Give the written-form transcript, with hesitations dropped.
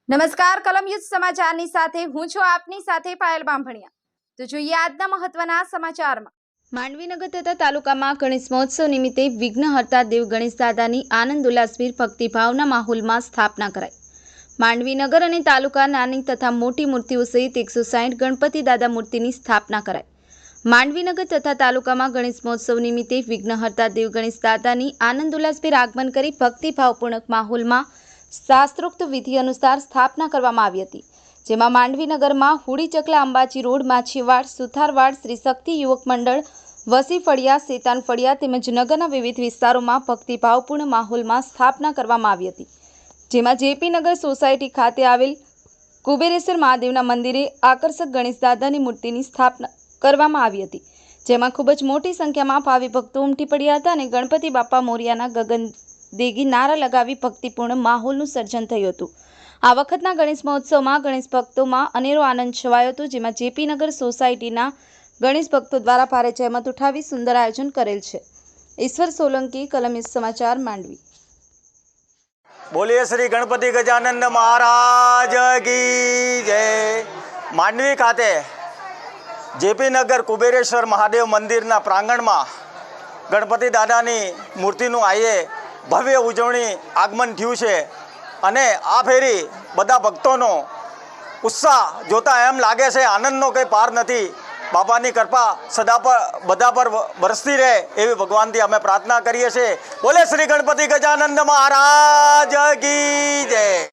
નમસ્કાર કલમ યુદ્ધ સમાચારની સાથે હું છું આપની સાથે પાયલ બાંભણિયા। તો જોઈએ આજના મહત્વના સમાચારમાં। માંડવીનગર તથા તાલુકામાં ગણેશ મહોત્સવ નિમિત્તે વિઘ્નહર્તા દેવ ગણેશ દાદાની આનંદ ઉલ્લાસભેર ભક્તિભાવના માહોલમાં સ્થાપના કરાઈ। માંડવીનગર અને તાલુકા નાની તથા મોટી મૂર્તિઓ સહિત 160 ગણપતિ દાદા મૂર્તિની સ્થાપના કરાઈ। માંડવીનગર તથા તાલુકામાં ગણેશ મહોત્સવ નિમિત્તે વિઘ્નહર્તા દેવ ગણેશ દાદાની આનંદ ઉલ્લાસભેર આગમન કરી ભક્તિભાવપૂર્ણક માહોલમાં શાસ્ત્રોક્ત વિધિ અનુસાર સ્થાપના કરવામાં આવી હતી, જેમાં માંડવીનગરમાં હુડી ચકલા અંબાજી રોડ માછીવાડ સુથારવાડ શ્રી શક્તિ યુવક મંડળ વસી ફળિયા શેતાન ફળિયા તેમજ નગરના વિવિધ વિસ્તારોમાં ભક્તિભાવપૂર્ણ માહોલમાં સ્થાપના કરવામાં આવી હતી, જેમાં જેપી નગર સોસાયટી ખાતે આવેલ કુબેરેશ્વર મહાદેવના મંદિરે આકર્ષક ગણેશ દાદાની મૂર્તિની સ્થાપના કરવામાં આવી હતી, જેમાં ખૂબ જ મોટી સંખ્યામાં ભાવિ ભક્તો ઉમટી પડ્યા હતા અને ગણપતિ બાપા મોરિયાના ગગન દેગી નારા લગાવી ભક્તિપૂર્ણ માહોલનું સર્જન થયું હતું। આ વખતના ગણેશ મહોત્સવમાં ગણેશ ભક્તોમાં અનેરો આનંદ છવાયો હતો, જેમાં જેપી નગર સોસાયટીના ગણેશ ભક્તો દ્વારા ભારે જહેમત ઉઠાવી સુંદર આયોજન કરેલ છે। ઈશ્વર સોલંકી, કલમ યુદ્ધ સમાચાર, માંડવી। બોલીએ શ્રી ગણપતિ ગજાનંદ મહારાજ કી જય। માંડવી ખાતે જેપી નગર કુબેરેશ્વર મહાદેવ મંદિરના પ્રાંગણમાં ગણપતિ દાદાની મૂર્તિનું આજે ભવ્ય ઉજવણી આગમન થયું છે અને આ ફેરી બધા ભક્તોનો ઉત્સાહ જોતા એમ લાગે છે આનંદનો કંઈ પાર નથી। બાપાની કૃપા સદા પર બધા પર વરસતી રહે એવી ભગવાનથી અમે પ્રાર્થના કરીએ છીએ। બોલે શ્રી ગણપતિ ગજાનંદ મહારાજ કી જય।